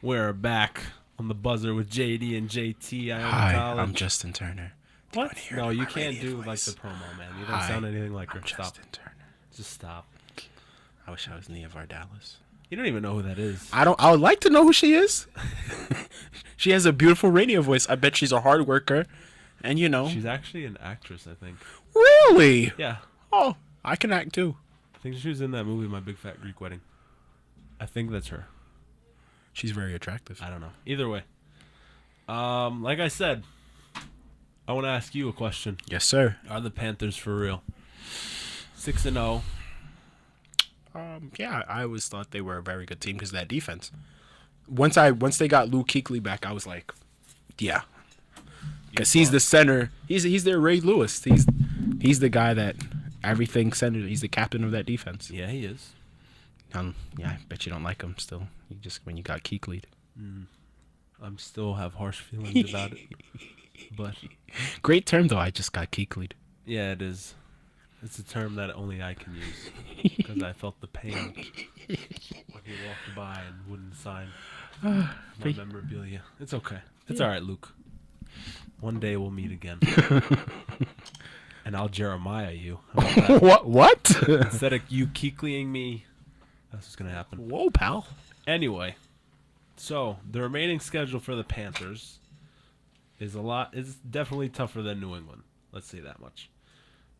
We're back on the buzzer with JD and JT. Hi, College. I'm Justin Turner. What? No, you can't do like the promo, man. You don't sound anything like her. I'm Stop. Justin Turner. Just stop. I wish I was Nia Vardalos. You don't even know who that is. I would like to know who she is. She has a beautiful radio voice. I bet she's a hard worker. And She's actually an actress, I think. Really? Yeah. Oh, I can act too. I think she was in that movie, My Big Fat Greek Wedding. I think that's her. She's very attractive. I don't know. Either way. Like I said, I want to ask you a question. Yes, sir. Are the Panthers for real? 6-0. Yeah, I always thought they were a very good team because of that defense. Once they got Luke Kuechly back, I was like, yeah, because he's the center. He's their Ray Lewis. He's the guy that everything centered. He's the captain of that defense. Yeah, he is. Yeah, I bet you don't like him still. When you got Kuechly. I'm still have harsh feelings about it. But great term though. I just got Kuechly. Yeah, it is. It's a term that only I can use because I felt the pain when he walked by and wouldn't sign my memorabilia. It's okay. It's all right, Luke. One day we'll meet again. And I'll Jeremiah you. What? Instead of you Kuechlying me, that's what's going to happen. Whoa, pal. Anyway, so the remaining schedule for the Panthers is definitely tougher than New England. Let's say that much.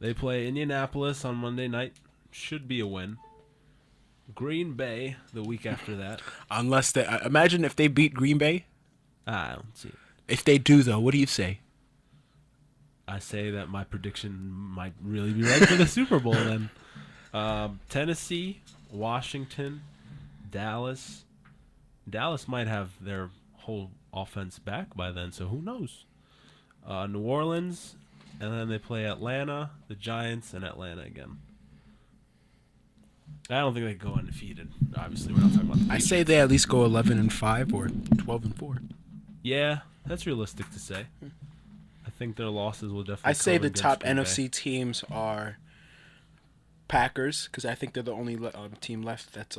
They play Indianapolis on Monday night. Should be a win. Green Bay the week after that. Unless they imagine if they beat Green Bay. I don't see it. If they do, though, what do you say? I say that my prediction might really be right for the Super Bowl then. Tennessee, Washington, Dallas. Dallas might have their whole offense back by then, so who knows? New Orleans, and then they play Atlanta, the Giants, and Atlanta again. I don't think they can go undefeated. Obviously, we're not talking about the I say they at least go 11-5 or 12-4. Yeah, that's realistic to say. I think their losses will definitely. I say the top Green Bay. NFC teams are Packers because I think they're the only team left that's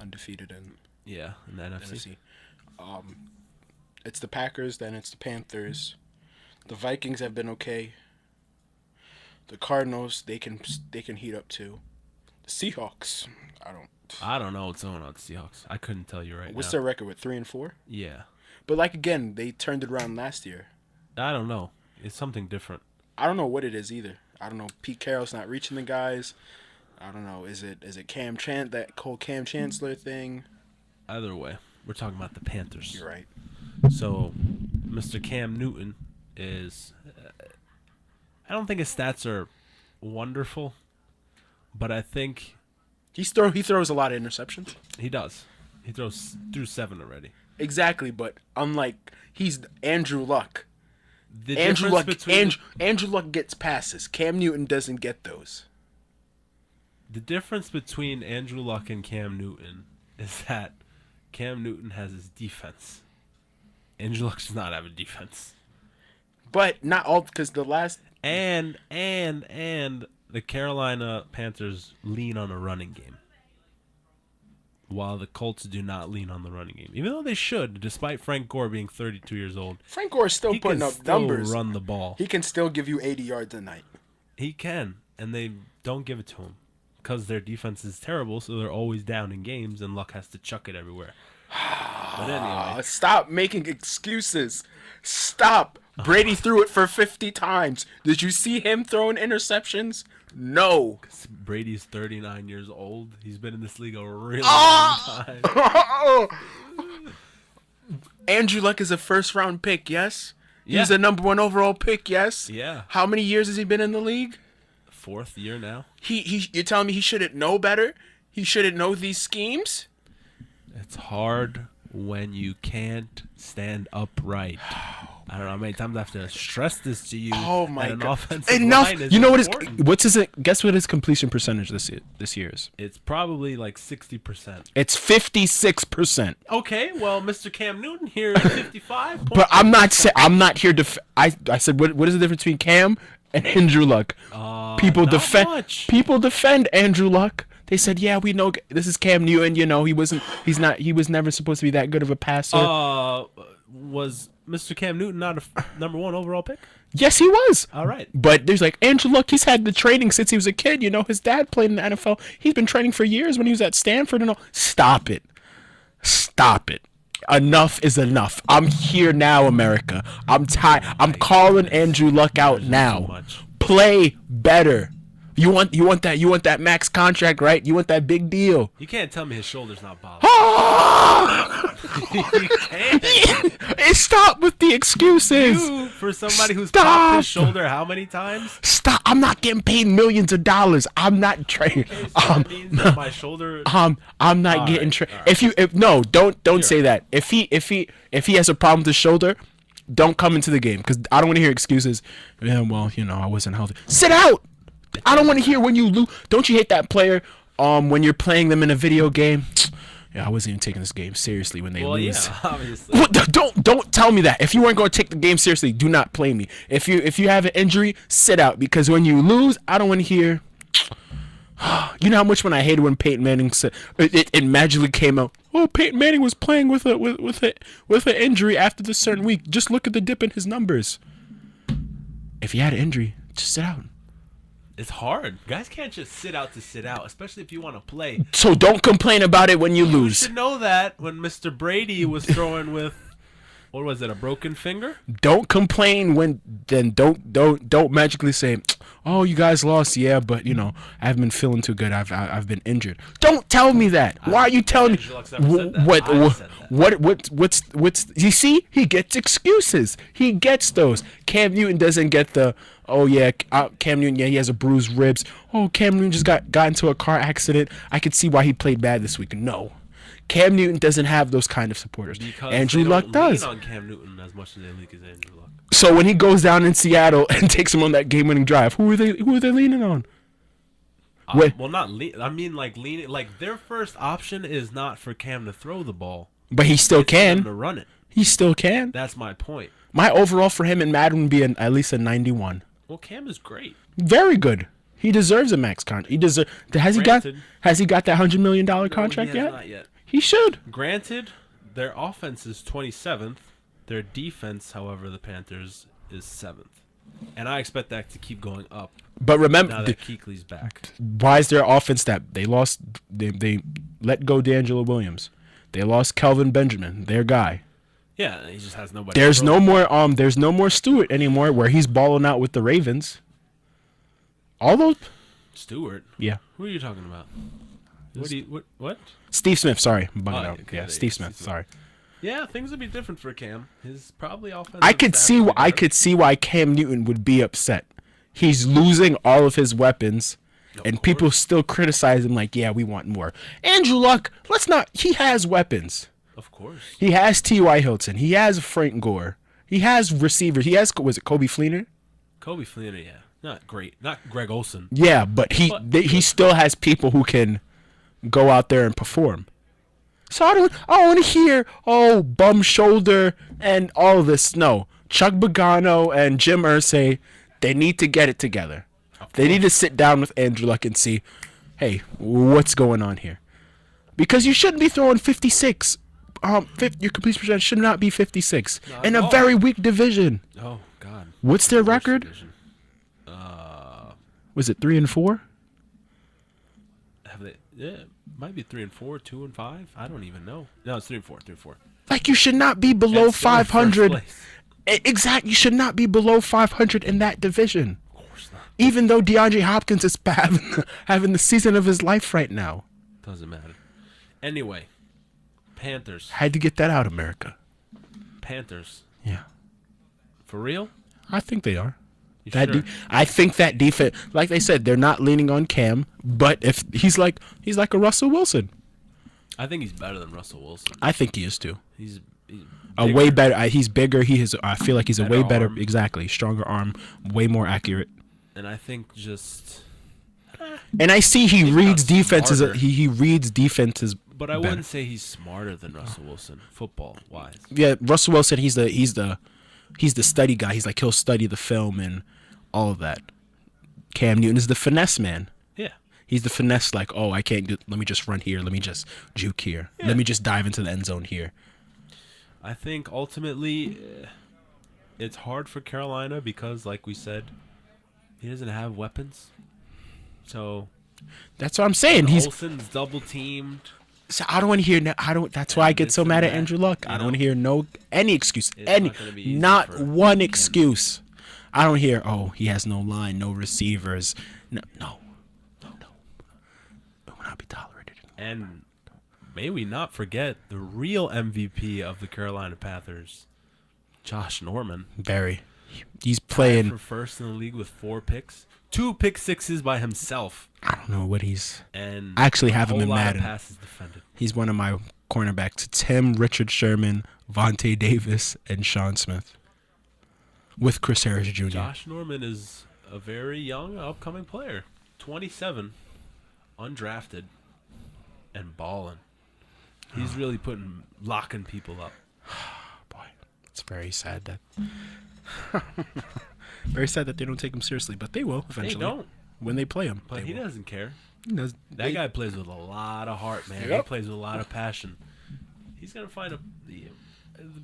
undefeated in the NFC. It's the Packers, then it's the Panthers. The Vikings have been okay. The Cardinals, they can heat up too. The Seahawks, I don't know what's going on with the Seahawks. I couldn't tell you right What's now. their record with 3-4? Yeah. But again, they turned it around last year. I don't know. It's something different. I don't know what it is either. I don't know. Pete Carroll's not reaching the guys. I don't know. Is it that whole Cam Chancellor thing? Either way, we're talking about the Panthers. You're right. So, Mr. Cam Newton is. I don't think his stats are wonderful, but I think he throws a lot of interceptions. He does. He throws through 7 already. Exactly, but unlike he's Andrew Luck. Andrew Luck gets passes. Cam Newton doesn't get those. The difference between Andrew Luck and Cam Newton is that Cam Newton has his defense. Andrew Luck does not have a defense. But not all, because the last... And the Carolina Panthers lean on a running game, while the Colts do not lean on the running game. Even though they should, despite Frank Gore being 32 years old. Frank Gore is still putting up numbers. He can run the ball. He can still give you 80 yards a night. He can, and they don't give it to him because their defense is terrible, so they're always down in games, and Luck has to chuck it everywhere. But anyway. Stop making excuses. Stop. Brady threw it for 50 times. Did you see him throwing interceptions? No. Brady's 39 years old. He's been in this league a really long time. Andrew Luck is a first-round pick, yes? Yeah. He's a number 1 overall pick, yes? Yeah. How many years has he been in the league? 4th year now. You're telling me he shouldn't know better? He shouldn't know these schemes? It's hard when you can't stand upright. I don't know how many times I have to stress this to you. Oh my God! Offensive Enough. Line is you know important. Guess what his completion percentage this year is? It's probably like 60%. It's 56%. Okay, well, Mr. Cam Newton here is 55. But I'm not here to. I said what is the difference between Cam and Andrew Luck? People defend Andrew Luck. They said, yeah, we know this is Cam Newton. He was never supposed to be that good of a passer. Was Mr. Cam Newton not a number 1 overall pick? Yes, he was. All right. But there's like, Andrew Luck, he's had the training since he was a kid. His dad played in the NFL. He's been training for years when he was at Stanford and all. Stop it. Stop it. Enough is enough. I'm here now, America. I'm tired. I'm calling Andrew Luck out now. Play better. You want that max contract, right? You want that big deal. You can't tell me his shoulder's not bothering. You can't. Stop with the excuses. For somebody who's popped his shoulder how many times? Stop. I'm not getting paid millions of dollars. I'm not training. Okay, so that means that my shoulder. I'm not getting trained. Right. Don't say that. If he has a problem with his shoulder, don't come into the game because I don't want to hear excuses. Yeah, well, I wasn't healthy. Sit out. I don't want to hear when you lose. Don't you hate that player when you're playing them in a video game? Yeah, I wasn't even taking this game seriously when they lose. Yeah, obviously. Don't tell me that. If you weren't going to take the game seriously, do not play me. If you have an injury, sit out because when you lose, I don't want to hear. You know how much when I hated when Peyton Manning said it magically came out. Oh, Peyton Manning was playing with an injury after this certain week. Just look at the dip in his numbers. If you had an injury, just sit out. It's hard. Guys can't just sit out to sit out, especially if you want to play. So don't complain about it when you lose. You should know that when Mr. Brady was throwing with, what was it, a broken finger? Don't complain don't magically say, oh, you guys lost, yeah, but I haven't been feeling too good. I've been injured. Don't tell me that. Why are you telling me? What's you see? He gets excuses. He gets those. Cam Newton doesn't get the. Oh yeah, Cam Newton. Yeah, he has a bruised ribs. Oh, Cam Newton just got into a car accident. I could see why he played bad this week. No, Cam Newton doesn't have those kind of supporters. Because Andrew Luck does. Lean on Cam Newton as much as they lean on Andrew Luck. So when he goes down in Seattle and takes him on that game-winning drive, who are they leaning on? Well, not lean. I mean, like leaning. Like their first option is not for Cam to throw the ball, but he still can. To run it. He still can. That's my point. My overall for him in Madden would be at least a 91. Well, Cam is great. Very good. He deserves a max contract. Has he got that $100 million contract yet? Not yet. He should. Granted, their offense is 27th. Their defense, however, the Panthers is 7th. And I expect that to keep going up. But remember, now that Kuechly's back. Why is their offense that they lost? They let go D'Angelo Williams. They lost Kelvin Benjamin, their guy. Yeah, he just has nobody. There's no more Stewart anymore where he's balling out with the Ravens. All those Stewart? Yeah. Who are you talking about? What? Steve Smith, sorry. I'm bugging out. Okay, yeah, Steve Smith, sorry. Yeah, things would be different for Cam. His probably offense. I could see why Cam Newton would be upset. He's losing all of his weapons. And people still criticize him like, yeah, we want more. Andrew Luck, he has weapons. Of course. He has T.Y. Hilton. He has Frank Gore. He has receivers. He has, was it Kobe Fleener? Kobe Fleener, yeah. Not great. Not Greg Olsen. Yeah, but he still has people who can go out there and perform. So I don't want to hear, bum shoulder and all of this. No. Chuck Pagano and Jim Irsay, they need to get it together. They need to sit down with Andrew Luck and see, hey, what's going on here? Because you shouldn't be throwing 56. Your completion percentage should not be 56 in a very weak division. Oh God! What's their record? Was it 3-4? Have they? Yeah, might be 3-4, 2-5. I don't even know. No, it's 3-4. 3-4. Like you should not be below 500. Exactly, you should not be below 500 in that division. Of course not. Even though DeAndre Hopkins is having the season of his life right now. Doesn't matter. Anyway, Panthers. Had to get that out, America. Panthers. Yeah. For real? I think they are. Sure? I think that defense, like they said, they're not leaning on Cam, but if he's like a Russell Wilson. I think he's better than Russell Wilson. I think he is too. He's a way better. He's bigger. I feel like he's a way better. Arm. Exactly, stronger arm, way more accurate. And I think just. And I see he reads defenses. He reads defenses. But I wouldn't say he's smarter than Russell Wilson, football wise. Yeah, Russell Wilson. He's the study guy. He'll study the film and all of that. Cam Newton is the finesse man. Yeah. He's the finesse, like, oh, I can't do. Let me just run here. Let me just juke here. Yeah. Let me just dive into the end zone here. I think ultimately it's hard for Carolina because, like we said, he doesn't have weapons. So That's what I'm saying. He's. Olsen's double teamed. So I don't want to hear. That's why I get so mad at Andrew Luck. I don't want to hear any excuse. Not one excuse. I don't hear. Oh, he has no line, no receivers. No. It will not be tolerated. And may we not forget the real MVP of the Carolina Panthers, Josh Norman. Barry. He's playing for first in the league with 4 picks, 2 pick sixes by himself. I don't know what he's. And I actually have him in lot Madden. Of passes defended. He's one of my cornerbacks. It's him, Richard Sherman, Vontae Davis, and Sean Smith, with Chris Harris Jr. Josh Norman is a very young, upcoming player, 27, undrafted, and balling. He's really locking people up. Boy, it's very sad that. Very sad that they don't take him seriously, but they will eventually. They don't. When they play him. But he will. doesn't care. That Guy plays with a lot of heart, man. Yep. He plays with a lot of passion. He's going to find the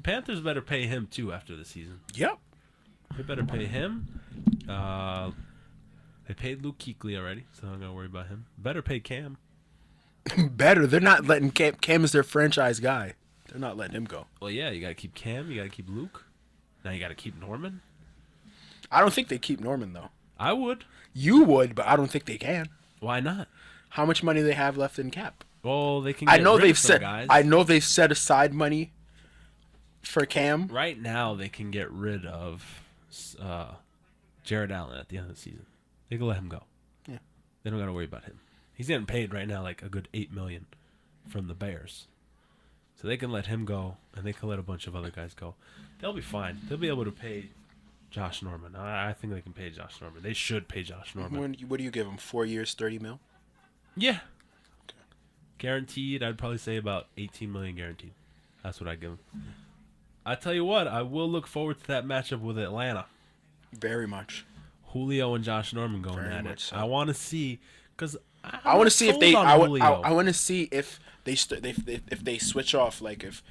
Panthers better pay him, too, after the season. Yep. They better pay him. They paid Luke Kuechly already, so I'm not going to worry about him. Better pay Cam. Better. They're not letting Cam. Cam is their franchise guy. They're not letting him go. Well, yeah, you got to keep Cam. You got to keep Luke. Now you got to keep Norman. I don't think they keep Norman, though. I would. You would, but I don't think they can. Why not? How much money do they have left in cap? Well, they can. Get rid of some guys. I know they've set aside money for Cam. Right now, they can get rid of Jared Allen at the end of the season. They can let him go. Yeah. They don't got to worry about him. He's getting paid right now like a good $8 million from the Bears, so they can let him go, and they can let a bunch of other guys go. They'll be fine. They'll be able to pay Josh Norman. I think they can pay Josh Norman. They should pay Josh Norman. What do you give him? 4 years, $30 million? Yeah. Okay. Guaranteed, I'd probably say about $18 million guaranteed. That's what I'd give him. I tell you what, I will look forward to that matchup with Atlanta. Very much. Julio and Josh Norman going Very at much it. so. I want to see because I want to see if they. I Julio. want to see if they if they switch off. Like if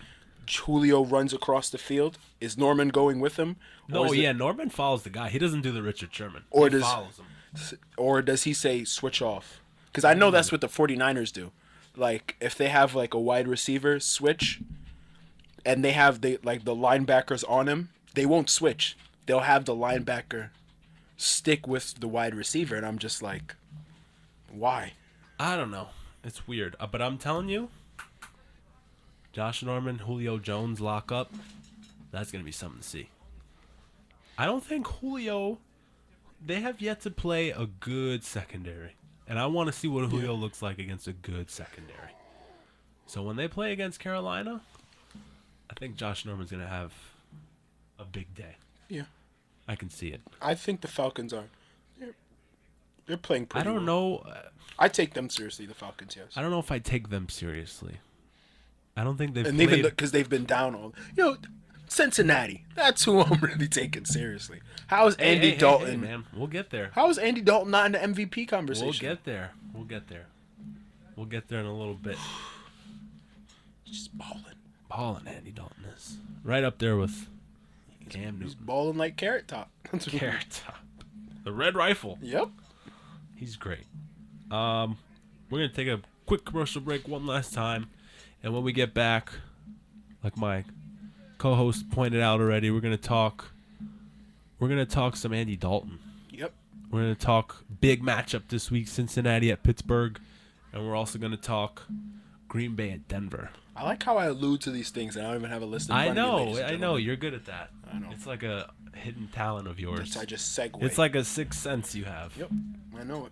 Julio runs across the field, is Norman going with him? No, yeah, Norman follows the guy. He doesn't do the Richard Sherman. Or he follows him. Or does he say switch off? Because I know that's what the 49ers do. Like if they have like a wide receiver switch, and they have the linebackers on him, they won't switch. They'll have the linebacker stick with the wide receiver, and I'm just like, why? I don't know. It's weird. But I'm telling you, Josh Norman, Julio Jones lock up, that's going to be something to see. I don't think Julio, they have yet to play a good secondary. And I want to see what Julio looks like against a good secondary. So when they play against Carolina, I think Josh Norman's going to have a big day. Yeah. I can see it. I think the Falcons are. They're playing pretty well. I don't know. I take them seriously, the Falcons, yes. I don't know if I take them seriously. I don't think they've played. And because they've been down all. Cincinnati. That's who I'm really taking seriously. How is Andy Dalton? Hey, man, we'll get there. How is Andy Dalton not in the MVP conversation? We'll get there. We'll get there in a little bit. Just balling. Balling, Andy Dalton is right up there with Cam Newton. He's balling like Carrot Top. Carrot Top. The Red Rifle. Yep. He's great. We're gonna take a quick commercial break one last time, and when we get back, like my co-host pointed out already, we're gonna talk some Andy Dalton. Yep. We're gonna talk big matchup this week, Cincinnati at Pittsburgh, and we're also gonna talk Green Bay at Denver. I like how I allude to these things and I don't even have a list in front of me, ladies and I know. gentlemen. You're good at that. I know. It's like a hidden talent of yours. I just segue. It's like a sixth sense you have. Yep. I know it.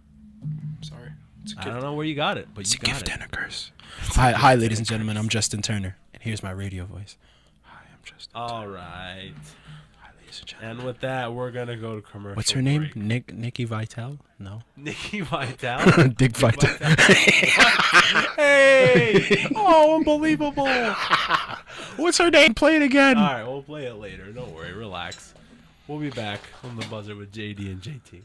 Sorry. It's a gift. I don't know where you got it, but It's you a got gift it. and a curse. Hi, ladies and gentlemen. I'm Justin Turner, and here's my radio voice. Hi, I'm Justin. All right. Hi, ladies and gentlemen. And with that, we're gonna go to commercial. What's her name? break. Nikki Vitale? No. Nikki Vitale. Dick Vitale. Hey! Oh, unbelievable! What's her name? Play it again. All right, we'll play it later. Don't worry, relax. We'll be back on the buzzer with JD and JT.